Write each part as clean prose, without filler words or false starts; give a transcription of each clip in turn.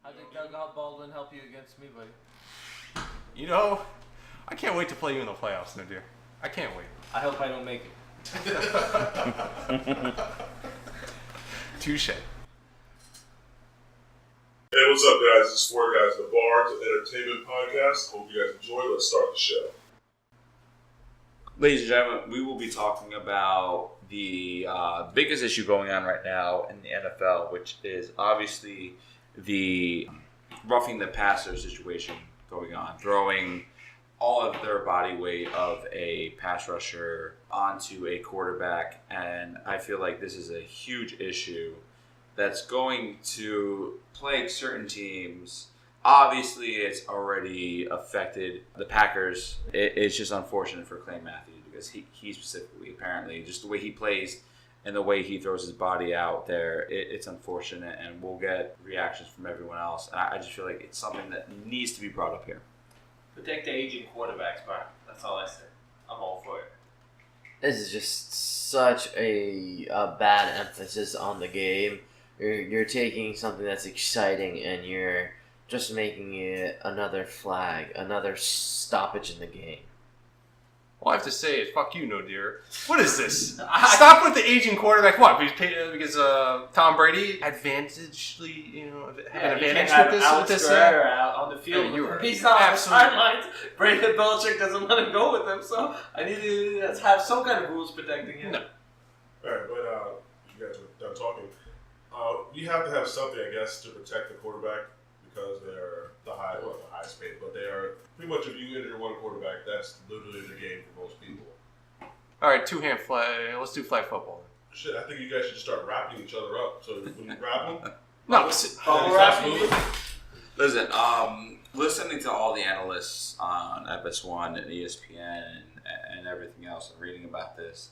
How did Doug Baldwin help you against me, buddy? You know, I can't wait to play you in the playoffs, no dear. I can't wait. I hope I don't make it. Touche. Hey, what's up, guys? This is FourGuysandaBar, it's an entertainment podcast. Hope you guys enjoy. Let's start the show. Ladies and gentlemen, we will be talking about the biggest issue going on right now in the NFL, which is obviously the roughing the passer situation going on, throwing all of their body weight of a pass rusher onto a quarterback. And I feel like this is a huge issue that's going to plague certain teams. Obviously, it's already affected the Packers. It's just unfortunate for Clay Matthews because he specifically, apparently, just the way he plays and the way he throws his body out there, it's unfortunate, and we'll get reactions from everyone else. And I just feel like it's something that needs to be brought up here. Protect the aging quarterbacks, bro. That's all I say. I'm all for it. This is just such a bad emphasis on the game. You're taking something that's exciting and you're just making it another flag, another stoppage in the game. All I have to say is, fuck you, no dear. What is this? Stop with the aging quarterback. What? Because Tom Brady advantagely, had an advantage with this. Out on the field. Yeah, He's not on the absolutely. sidelines. Brandon Belichick doesn't let him go with him, so I need to have some kind of rules protecting him. No. All right, but you guys are done talking. You have to have something, I guess, to protect the quarterback because they're the highest paid, but they are pretty much, if you injure one quarterback, that's literally the game for most people. All right, two-hand flag. Let's do flag football. Shit, I think you guys should start wrapping each other up. So when you wrap them, No. Listen, listening to all the analysts on FS1 and ESPN and everything else and reading about this,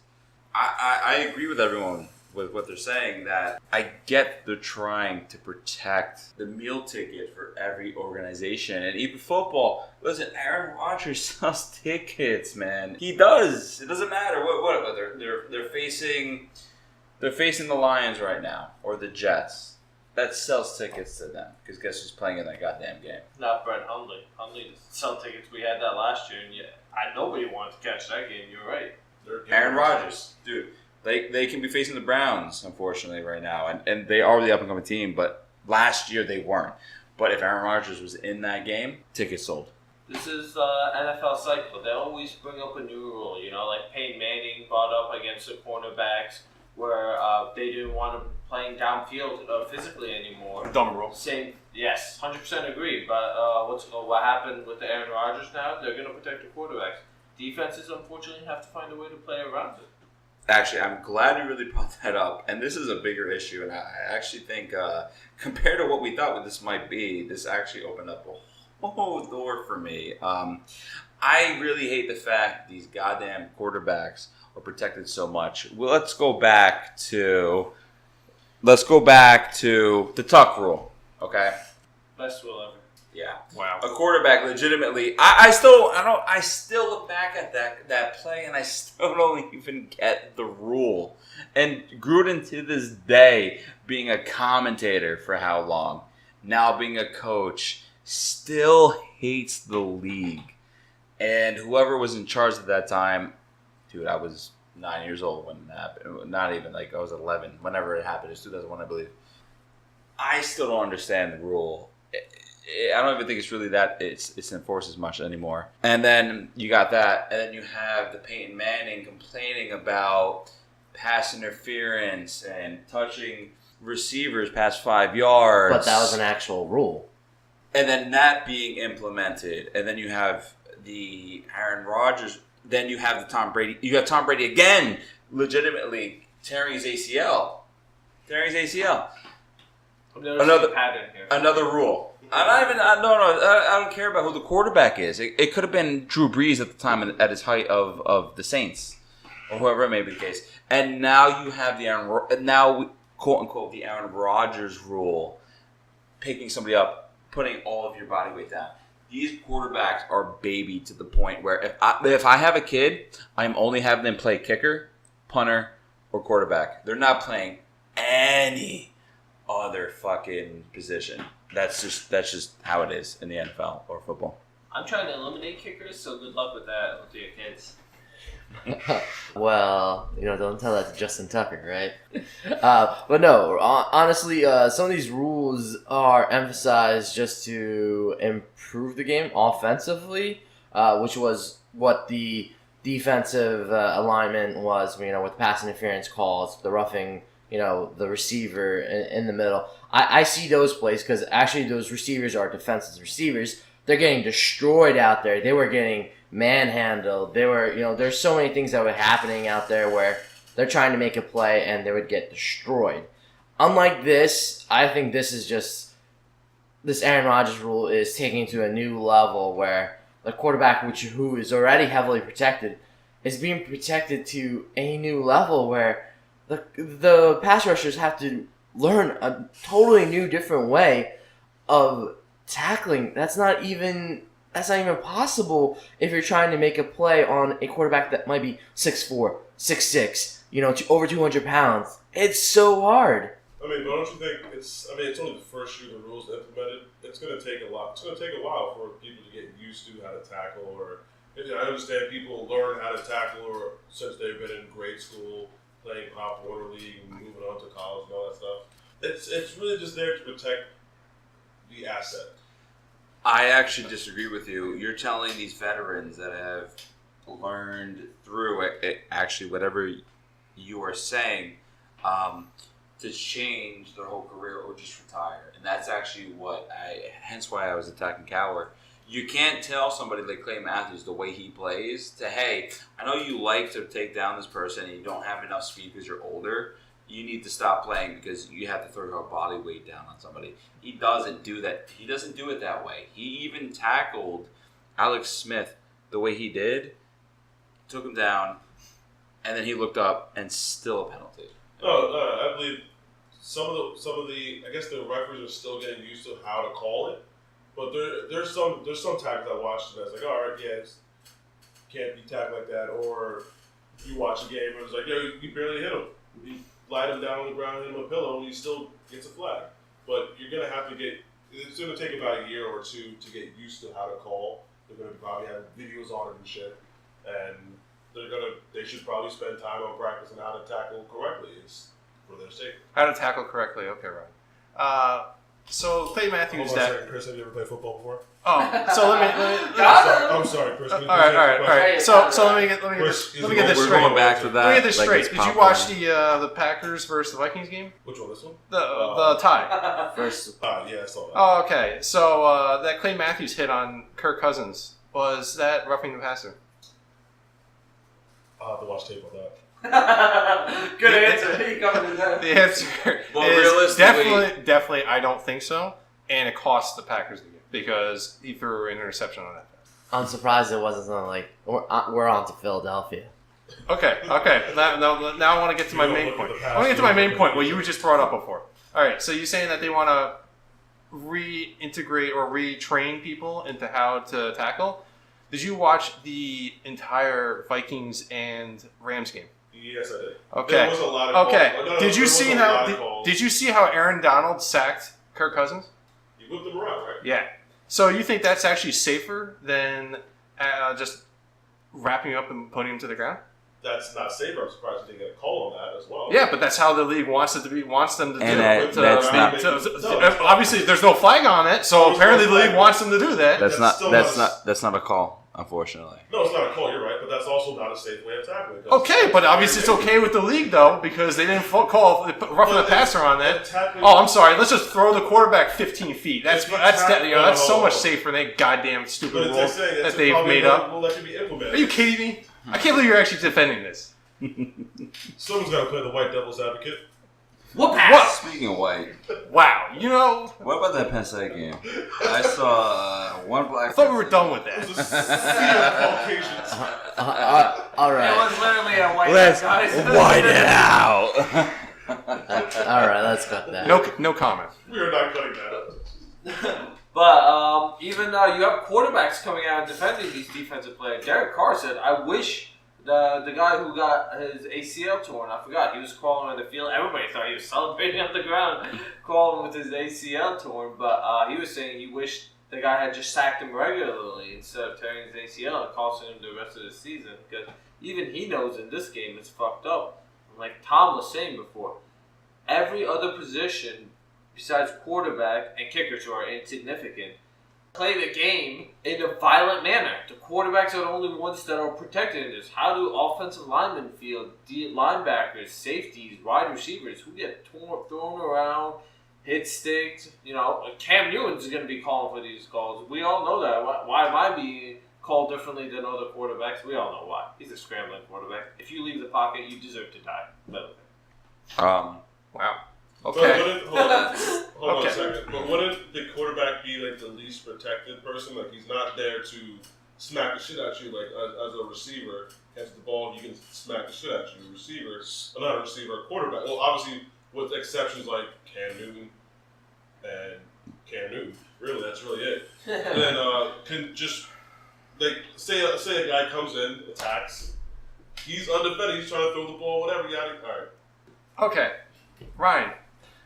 I agree with everyone with what they're saying, that I get they're trying to protect the meal ticket for every organization. And even football, listen, Aaron Rodgers sells tickets, man. He does. It doesn't matter what they're facing the Lions right now or the Jets. That sells tickets to them because guess who's playing in that goddamn game? Not Brett Hundley. Hundley doesn't sell tickets. We had that last year, and nobody wanted to catch that game. You're right. Aaron Rodgers, dude. They can be facing the Browns, unfortunately, right now. And they are the up-and-coming team, but last year they weren't. But if Aaron Rodgers was in that game, tickets sold. This is NFL cycle. They always bring up a new rule, like Peyton Manning brought up against the cornerbacks where they didn't want them playing downfield physically anymore. Dumb rule. Yes, 100% agree. But what happened with the Aaron Rodgers now? They're going to protect the quarterbacks. Defenses, unfortunately, have to find a way to play around it. Actually, I'm glad you really brought that up. And this is a bigger issue. And I actually think, compared to what we thought this might be, this actually opened up a whole door for me. I really hate the fact these goddamn quarterbacks are protected so much. Well, let's go back to the tuck rule, okay? Best rule ever. Yeah. Wow. A quarterback legitimately. I still look back at that play and I still don't even get the rule. And Gruden to this day, being a commentator for how long, now being a coach, still hates the league. And whoever was in charge at that time, dude, I was 9 years old when it happened. Not even, I was 11 whenever it happened. It's 2001, I believe. I still don't understand the rule. I don't even think it's really that it's enforced as much anymore. And then you got that, and then you have the Peyton Manning complaining about pass interference and touching receivers past 5 yards. But that was an actual rule. And then that being implemented, and then you have the Aaron Rodgers, then you have the Tom Brady. You have Tom Brady again, legitimately tearing his ACL. Another rule. I don't care about who the quarterback is. It could have been Drew Brees at the time at his height of the Saints, or whoever it may be the case. And now you have quote unquote the Aaron Rodgers rule, picking somebody up, putting all of your body weight down. These quarterbacks are baby to the point where if I have a kid, I'm only having them play kicker, punter, or quarterback. They're not playing any other fucking position. That's just how it is in the NFL or football. I'm trying to eliminate kickers, so good luck with that with your kids. Well, don't tell that to Justin Tucker, right? But no, honestly, some of these rules are emphasized just to improve the game offensively, which was what the defensive alignment was, with pass interference calls, the roughing, the receiver in the middle. I see those plays because actually those receivers are defensive receivers. They're getting destroyed out there. They were getting manhandled. They were, there's so many things that were happening out there where they're trying to make a play and they would get destroyed. Unlike this, I think this Aaron Rodgers rule is taking to a new level where the quarterback, who is already heavily protected, is being protected to a new level where the pass rushers have to learn a totally new, different way of tackling. That's not even possible if you're trying to make a play on a quarterback that might be 6'4", 6'6", over 200 pounds. It's so hard. I mean, but don't you think it's only the first year the rules implemented. It's going to take a lot. It's going to take a while for people to get used to how to tackle. Or I understand people learn how to tackle or since they've been in grade school, playing Pop Warner League, and moving on to college and all that stuff. It's really just there to protect the asset. I actually disagree with you. You're telling these veterans that have learned through actually whatever you are saying to change their whole career or just retire. And that's actually hence why I was attacking Cowher. You can't tell somebody like Clay Matthews the way he plays to, hey, I know you like to take down this person and you don't have enough speed because you're older. You need to stop playing because you have to throw your body weight down on somebody. He doesn't do that. He doesn't do it that way. He even tackled Alex Smith the way he did, took him down, and then he looked up and still a penalty. No, I believe some of the I guess the referees are still getting used to how to call it, but there's some tackles I watched and I was like, all right, yeah, can't be tackled like that. Or you watch a game and it's like, yo, you barely hit him. You light him down on the ground, hit him a pillow, and he still gets a flag. But you're gonna have to it's gonna take about a year or two to get used to how to call. They're gonna probably have videos on it and shit, and they should probably spend time on practicing how to tackle correctly. It's for their safety. How to tackle correctly. Okay, right. So Clay Matthews. Hold on a second, Chris. Have you ever played football before? Oh, so let me. I'm sorry, Chris. All right. So let me get this We're straight. going back to that. Let me get this like straight. it's Did you popcorn. watch the Packers versus the Vikings game? Which one? This one? The tie. First, Yeah, I saw that. Oh, okay. So that Clay Matthews hit on Kirk Cousins, was that roughing the passer? I'll have to watch tape on that. Good answer. He covered his head. The answer Well, is realistically- definitely I don't think so, and it cost the Packers the game because he threw an interception on that pass. I'm surprised it wasn't something like we're on to Philadelphia. Okay. Now I want to get to my main point. I want to get to my main point, what you just brought up before. All right, so you're saying that they want to reintegrate or retrain people into how to tackle. Did you watch the entire Vikings and Rams game? Yes, I did. Okay. There was a lot of Okay. calls. No, Did you there see was a how? lot of calls. Did you see how Aaron Donald sacked Kirk Cousins? You whipped them around, right? Yeah. So you think that's actually safer than just wrapping him up and putting him to the ground? That's not safe. I'm surprised they didn't get a call on that as well. Yeah, but that's how the league wants it to be. Wants them to do. And that's not- Obviously, there's no flag on it, so apparently the league wants them to do that. That's not a call, unfortunately. No, it's not a call. You're right, but that's also not a safe way of tackling. Okay, but obviously it's okay with the league though because they didn't call roughing the passer on that. Oh, I'm sorry. Let's just throw the quarterback 15 feet. That's so much safer than that goddamn stupid rule that they've made up. Rule that can be implemented. Are you kidding me? I can't believe you're actually defending this. Someone's got to play the white devil's advocate. What? Speaking of white, Wow. You know, what about that Penn State game? I saw one black. I thought we were done with It was that. a sea of Caucasians. All It right, was literally a white Let's guy. White it out. all right. Let's cut that. No comment. We are not cutting that out. But even though you have quarterbacks coming out and defending these defensive players, Derek Carr said, I wish The guy who got his ACL torn, I forgot. He was crawling on the field. Everybody thought he was celebrating on the ground, crawling with his ACL torn. But he was saying he wished the guy had just sacked him regularly instead of tearing his ACL and costing him the rest of the season. Because even he knows in this game it's fucked up. Like Tom was saying before, every other position besides quarterback and kickers who are insignificant play the game in a violent manner. The quarterbacks are the only ones that are protected in this. How do offensive linemen feel? Linebackers, safeties, wide receivers who get thrown around, hit sticks. You know, Cam Newton's going to be calling for these calls. We all know that. Why am I being called differently than other quarterbacks? We all know why. He's a scrambling quarterback. If you leave the pocket, you deserve to die. Wow. But Okay. hold on Okay. a second. But wouldn't the quarterback be like the least protected person? Like he's not there to smack the shit at you. Like as a receiver, catch the ball, you can smack the shit at you. A receiver, not a receiver, a quarterback. Well, obviously with exceptions like Cam Newton and Cam Newton. Really, that's really it. And then can just like say a guy comes in, attacks. He's undefended. He's trying to throw the ball, whatever. You got it. All right. Okay. Ryan,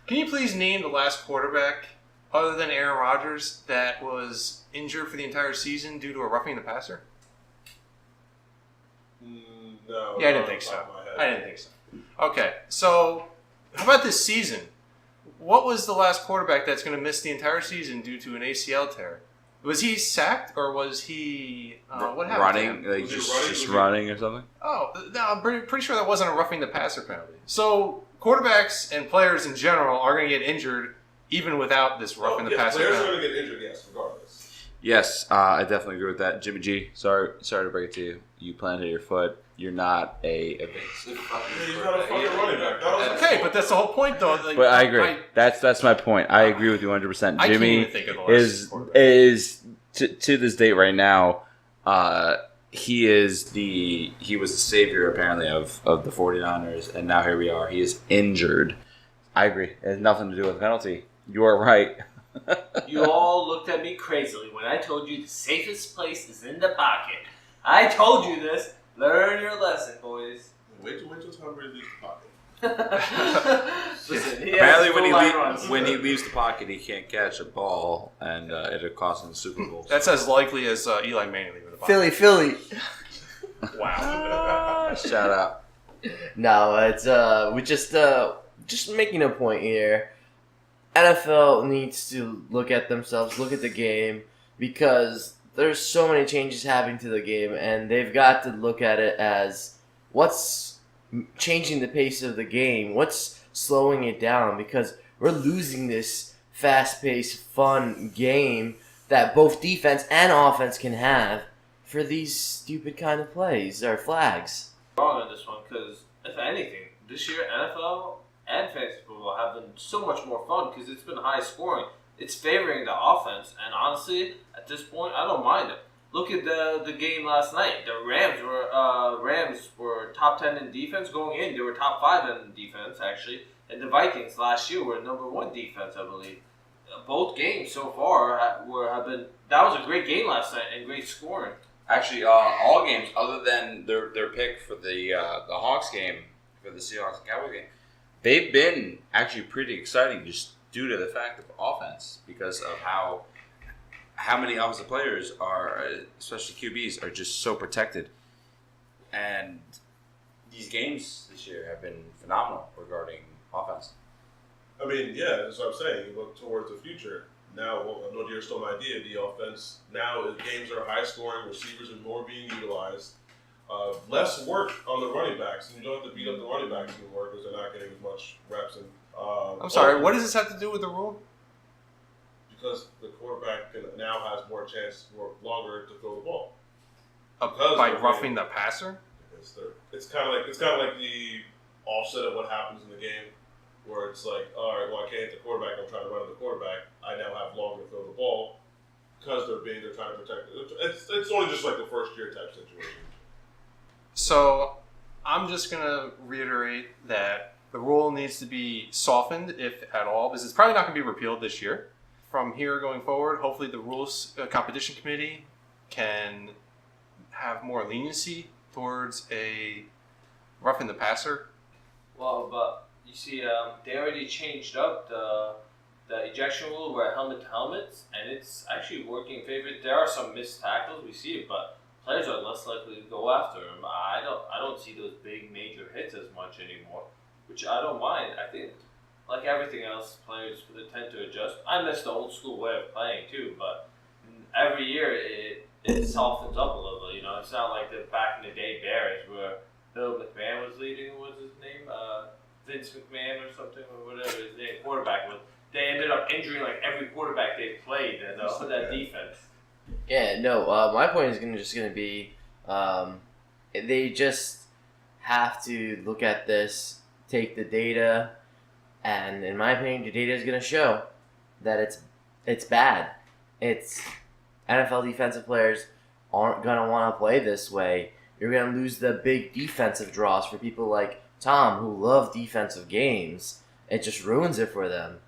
can you please name the last quarterback other than Aaron Rodgers that was injured for the entire season due to a roughing the passer? No. Yeah, I didn't think so. Okay, so how about this season? What was the last quarterback that's going to miss the entire season due to an ACL tear? Was he sacked or was he what happened? Running, to him? like just running or something. Oh, no, I'm pretty sure that wasn't a roughing the passer penalty. So quarterbacks and players in general are going to get injured even without this roughing the passer players penalty. are going to get injured, yes, regardless. Yes, I definitely agree with that. Jimmy G, sorry to break it to you. You planted your foot. You're not a evasive. He's not a fucking running back. Okay, but that's the whole point, though. Like, But I agree. That's my point. I agree with you 100%. I can't Jimmy even think of the last quarterback. is to this date right now. He was the savior apparently of the 49ers, and now here we are. He is injured. I agree. It has nothing to do with the penalty. You are right. You all looked at me crazily when I told you the safest place is in the pocket. I told you this. Learn your lesson, boys. Wait till Tom Brady leaves the pocket. Listen, Apparently, runs. when he leaves the pocket, he can't catch a ball, and it'll cost him the Super Bowl. That's as likely as Eli Manning leaving the pocket. Philly. Wow. Shout out. No, it's we just making a point here. NFL needs to look at themselves, look at the game, because there's so many changes happening to the game, and they've got to look at it as what's changing the pace of the game, what's slowing it down, because we're losing this fast-paced, fun game that both defense and offense can have for these stupid kind of plays or flags. Wrong on this one because, if anything, this year NFL and fantasy football have been so much more fun because it's been high scoring. It's favoring the offense, and honestly, at this point, I don't mind it. Look at the game last night. The Rams were top 10 in defense going in. They were top 5 in defense actually, and the Vikings last year were number 1 defense, I believe. Both games so far have been. That was a great game last night and great scoring. Actually, all games other than their pick for the Hawks game, for the Seahawks and Cowboys game, they've been actually pretty exciting just due to the fact of offense, because of how many offensive players are, especially QBs, are just so protected. And these games this year have been phenomenal regarding offense. I mean, yeah, that's what I'm saying. You look towards the future. Now, I know you're still an idea. The offense now, games are high scoring. Receivers are more being utilized. Less work on the running backs, and you don't have to beat up the running backs anymore because they're not getting as much reps. And I'm sorry, what does this have to do with the rule? Because the quarterback now has more chance for longer to throw the ball. By roughing the passer? It's kind of like the offset of what happens in the game, where it's like, all right, well, I can't hit the quarterback. I'm trying to run at the quarterback. I now have longer to throw the ball because they're trying to protect it. It's only just like the first year type situation. So I'm just going to reiterate that the rule needs to be softened, if at all, because it's probably not going to be repealed this year. From here going forward, hopefully the rules competition committee can have more leniency towards a roughing the passer. Well, but you see, they already changed up the ejection rule where helmet to helmets, and it's actually working in favor. There are some missed tackles, we see it, but players are less likely to go after him. I don't see those big major hits as much anymore, which I don't mind. I think, like everything else, players tend to adjust. I miss the old school way of playing too, but every year it softens up a little. You know, it's not like the back in the day Bears where Bill McMahon was leading. What's his name? Vince McMahon or something, or whatever his name, quarterback was. They ended up injuring like every quarterback they played in that defense. Yeah, no. My point is just gonna be, they just have to look at this, take the data, and in my opinion, the data is gonna show that it's bad. It's NFL defensive players aren't gonna want to play this way. You're gonna lose the big defensive draws for people like Tom who love defensive games. It just ruins it for them.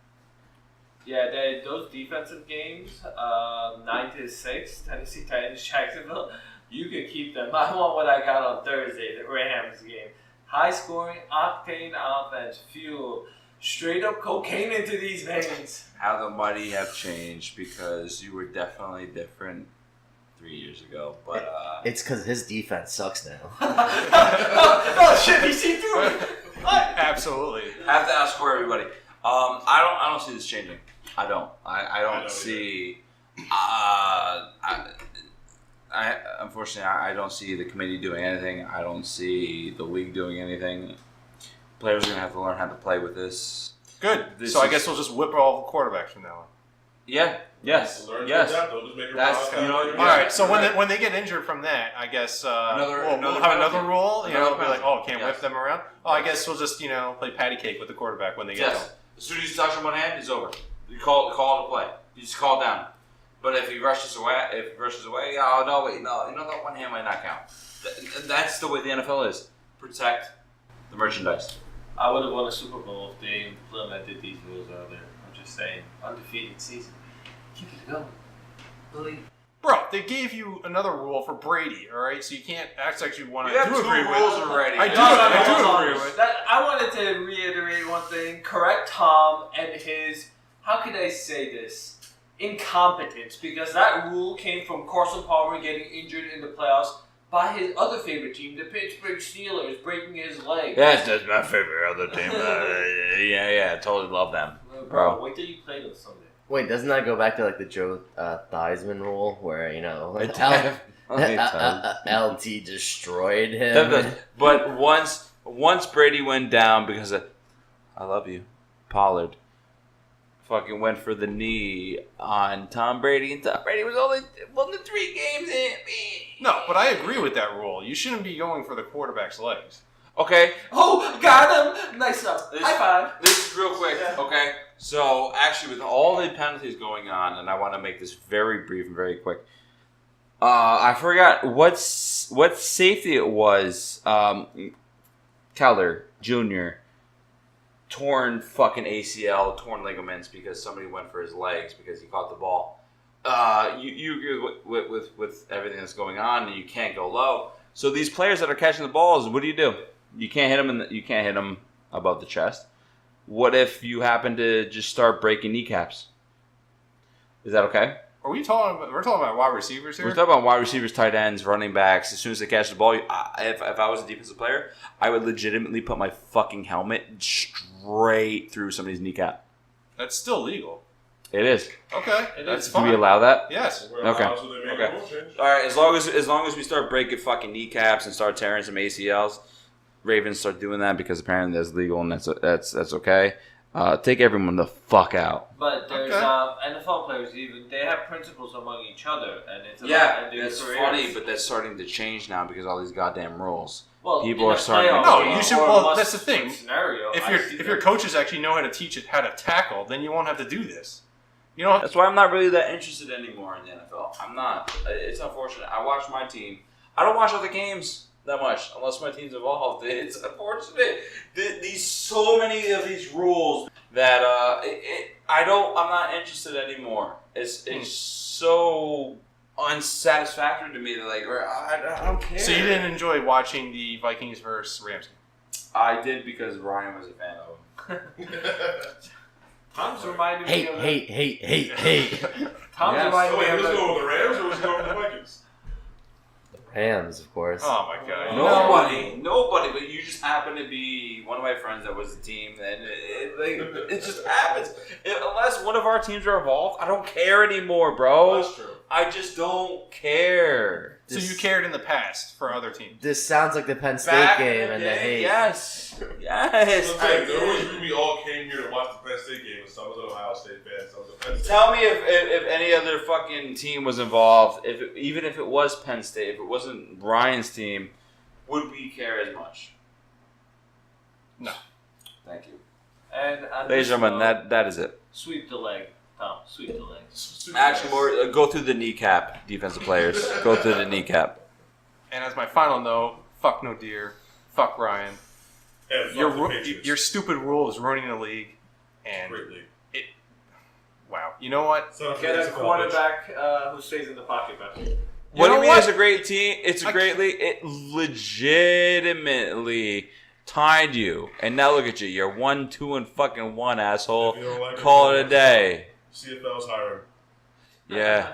Yeah, those defensive games, 9-6, Tennessee Titans, Jacksonville, you can keep them. I want what I got on Thursday, the Rams game. High scoring, octane offense, fuel, straight up cocaine into these veins. How the mighty have changed, because you were definitely different 3 years ago. But It's because his defense sucks now. oh shit, you see through it. Absolutely. I have to ask for everybody. I don't see this changing. I don't. I don't see. Unfortunately, I don't see the committee doing anything. I don't see the league doing anything. Players are gonna have to learn how to play with this. Good. I guess we'll just whip all the quarterbacks from now on. Yeah. Yes. Yes. That's All right. So when they get injured from that, I guess we'll have another rule. You know, be like, oh, can't whip them around. Oh, I guess we'll just play patty cake with the quarterback when they get home. As soon as you touch him one hand, it's over. You call the play. You just call down. But if he rushes away, oh no, wait, no, that one hand might not count. That's the way the NFL is. Protect the merchandise. I would have won a Super Bowl if they implemented these rules earlier. I'm just saying, undefeated season. Keep it going. Believe. Bro, they gave you another rule for Brady, all right? So you can't act like you want to You have two agree with. rules already. I do agree with. I wanted to reiterate one thing. Correct Tom and his, how could I say this? Incompetence. Because that rule came from Carson Palmer getting injured in the playoffs by his other favorite team, the Pittsburgh Steelers, breaking his leg. Yes, that's my favorite other team. Yeah, totally love them. Bro, wait till you play them someday. Wait, doesn't that go back to like the Joe Theismann rule, where LT destroyed him? But once Brady went down because of I love you, Pollard, fucking went for the knee on Tom Brady, and Tom Brady was only won the 3 games in. No, but I agree with that rule. You shouldn't be going for the quarterback's legs. Okay. Oh, got him! Nice stuff. High five. This is real quick, okay? So, actually, with all the penalties going on, and I want to make this very brief and very quick, I forgot what safety it was. Keller Jr. torn fucking ACL, torn ligaments because somebody went for his legs because he caught the ball. You agree with everything that's going on, and you can't go low. So these players that are catching the balls, what do? You can't hit them you can't hit them above the chest. What if you happen to just start breaking kneecaps? Is that okay? We're talking about wide receivers here? We're talking about wide receivers, tight ends, running backs. As soon as they catch the ball, if I was a defensive player, I would legitimately put my fucking helmet straight through somebody's kneecap. That's still legal. It is. Okay, that's fine. Do we allow that? Yes. Okay. All right. As long as we start breaking fucking kneecaps and start tearing some ACLs, Ravens start doing that because apparently that's legal and that's okay. Take everyone the fuck out. But there's NFL players they have principles among each other, and it's about that's funny, but that's starting to change now because all these goddamn rules. Well, people are starting. No, you should. Well, that's the thing. Scenario, if your coaches actually know how to teach it how to tackle, then you won't have to do this. You know. That's why I'm not really that interested anymore in the NFL. I'm not. It's unfortunate. I watch my team. I don't watch other games that much unless my team's involved. It's unfortunate. These so many of these rules that I'm not interested anymore. It's so unsatisfactory to me. They're like, I don't care. So you didn't enjoy watching the Vikings versus Rams game? I did because Ryan was a fan of them. Tom's reminding me of Hate. Tom's Yes. reminding So me wait, of was he a- going with the Rams or was he going with the Vikings? Rams, of course. Oh my god! Nobody, but you just happen to be one of my friends that was the team, and it just happens. Unless one of our teams are involved, I don't care anymore, bro. That's true. I just don't care. So you cared in the past for other teams. This sounds like the Penn State Back in game the and the day, hate. yes, So yes. I'm I saying, there was did. we all came here to watch the Penn State game, and some was an Ohio State fan, some was a Penn State. Tell me if any other fucking team was involved, even if it was Penn State, if it wasn't Brian's team, would we care as much? No. Thank you. And Ladies and gentlemen, that is it. Sweep the leg, Tom. Sweep the leg. Actually, more go through the kneecap, defensive players. Go through the kneecap. And as my final note, fuck no deer, fuck Ryan. And fuck the Patriots. Your stupid rule is ruining the league, and Great league. wow, you know what? Son of Get a bitch. quarterback who stays in the pocket better. What do know you mean what? it's a great team? It's a great league. It legitimately tied you. And now look at you. You're 1-2-1, asshole. If you don't like Call it a day. CFL's hiring. Yeah.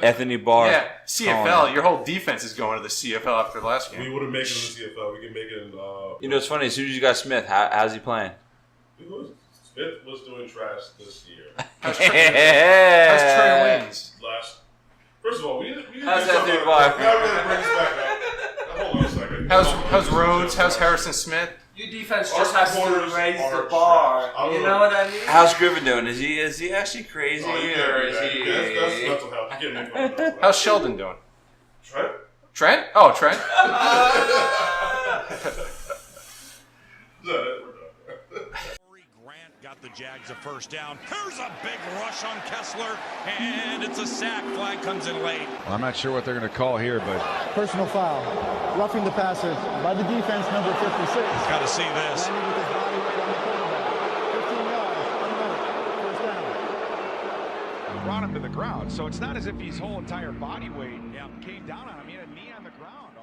Anthony Barr. Yeah, CFL. Your whole defense is going to the CFL after the last We game. wouldn't make it in the CFL. We can make it in. You know, it's funny. As soon as you got Smith, how's he playing? Smith was doing trash this year. How's Trey Waynes? First of all, we didn't How's do something. Anthony Barr? Now we're gonna bring this back up. Hold on a second. How's Rhodes? How's Harrison Smith? Your defense Our just has corners to raise are the bar. trash. I don't You know. know what I mean? How's Griffin doing? Is he actually crazy, Oh, you or can't is do that. he? That's mental health. You can't make fun of mental health. How's Sheldon doing? Trent? Trent? Oh, Trent. We're done. Grant got the Jags a first down. Here's a big rush on Kessler, and it's a sack. Flag comes in late. Well, I'm not sure what they're going to call here, but Personal foul. Roughing the passer by the defense, number 56. Got to see this. Landing with his body weight on the quarterback. 15 yards, automatic, first down. brought him to the ground. So it's not as if his whole entire body weight came down on him. He had a knee on the ground.